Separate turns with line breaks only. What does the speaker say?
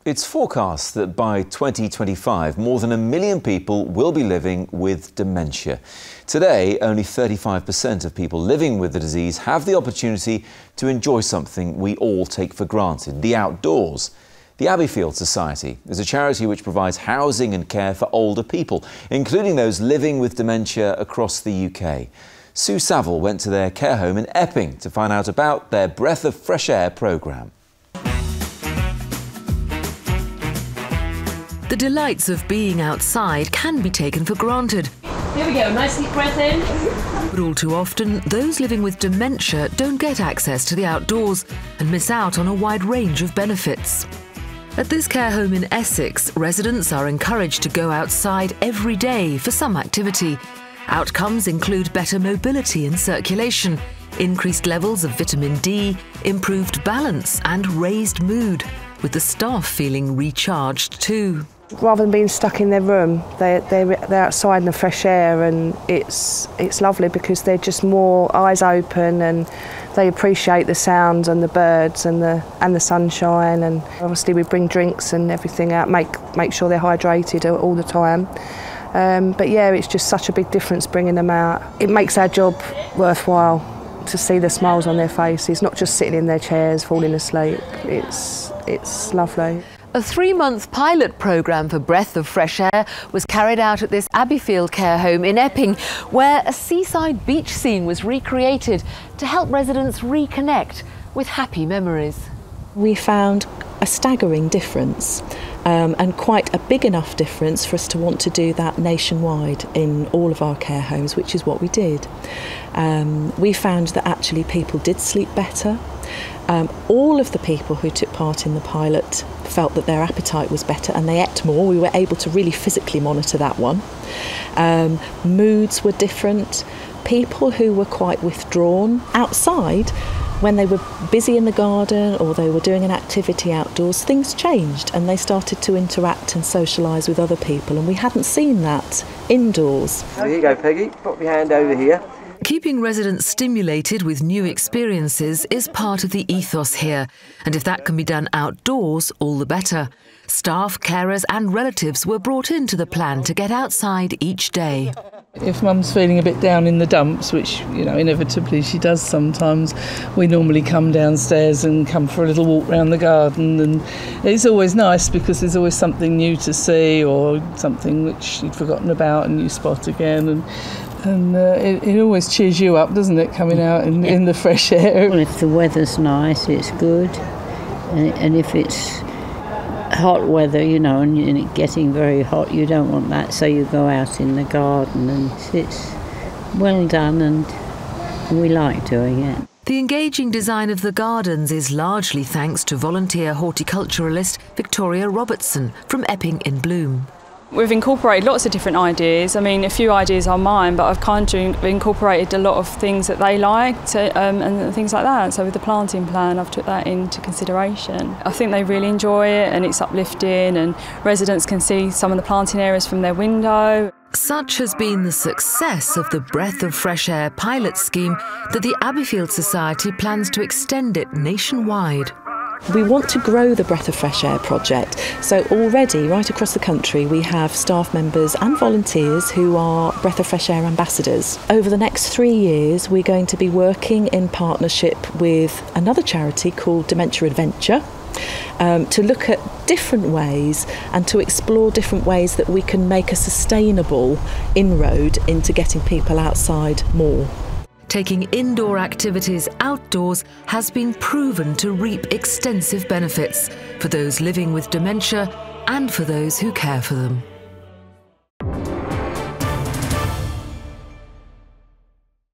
It's forecast that by 2025, more than 1 million people will be living with dementia. Today, only 35% of people living with the disease have the opportunity to enjoy something we all take for granted, the outdoors. The Abbeyfield Society is a charity which provides housing and care for older people, including those living with dementia across the UK. Sue Saville went to their care home in Epping to find out about their Breath of Fresh Air programme.
The delights of being outside can be taken for granted.
Here we go, nice deep breath in.
But all too often, those living with dementia don't get access to the outdoors and miss out on a wide range of benefits. At this care home in Essex, residents are encouraged to go outside every day for some activity. Outcomes include better mobility and circulation, increased levels of vitamin D, improved balance and raised mood, with the staff feeling recharged too.
Rather than being stuck in their room, they're outside in the fresh air, and it's lovely because they're just more eyes open and they appreciate the sounds and the birds and the sunshine. And obviously we bring drinks and everything out, make sure they're hydrated all the time. But yeah, it's just such a big difference bringing them out. It makes our job worthwhile to see the smiles on their faces, not just sitting in their chairs falling asleep. It's lovely.
A 3-month pilot programme for Breath of Fresh Air was carried out at this Abbeyfield care home in Epping, where a seaside beach scene was recreated to help residents reconnect with happy memories.
We found a staggering difference, and quite a big enough difference for us to want to do that nationwide in all of our care homes, which is what we did. We found that actually people did sleep better. All of the people who took part in the pilot felt that their appetite was better and they ate more. We were able to really physically monitor that one. Moods were different. People who were quite withdrawn outside, when they were busy in the garden or they were doing an activity outdoors, things changed and they started to interact and socialise with other people, and we hadn't seen that indoors.
Here you go, Peggy. Pop your hand over here.
Keeping residents stimulated with new experiences is part of the ethos here, and if that can be done outdoors, all the better. Staff, carers and relatives were brought into the plan to get outside each day.
If Mum's feeling a bit down in the dumps, which, you know, inevitably she does sometimes, we normally come downstairs and come for a little walk around the garden, and it's always nice because there's always something new to see or something which you'd forgotten about and you spot again, and it always cheers you up, doesn't it, coming out in the fresh air.
Well, if the weather's nice, it's good, and if it's hot weather, you know, and it getting very hot, you don't want that, so you go out in the garden, and it's well done and we like doing it.
The engaging design of the gardens is largely thanks to volunteer horticulturalist Victoria Robertson from Epping in Bloom.
We've incorporated lots of different ideas. I mean, a few ideas are mine, but I've kind of incorporated a lot of things that they liked and things like that. So with the planting plan, I've took that into consideration. I think they really enjoy it and it's uplifting, and residents can see some of the planting areas from their window.
Such has been the success of the Breath of Fresh Air pilot scheme that the Abbeyfield Society plans to extend it nationwide.
We want to grow the Breath of Fresh Air project, so already right across the country we have staff members and volunteers who are Breath of Fresh Air ambassadors. Over the next 3 years we're going to be working in partnership with another charity called Dementia Adventure to look at different ways and to explore different ways that we can make a sustainable inroad into getting people outside more.
Taking indoor activities outdoors has been proven to reap extensive benefits for those living with dementia and for those who care for them.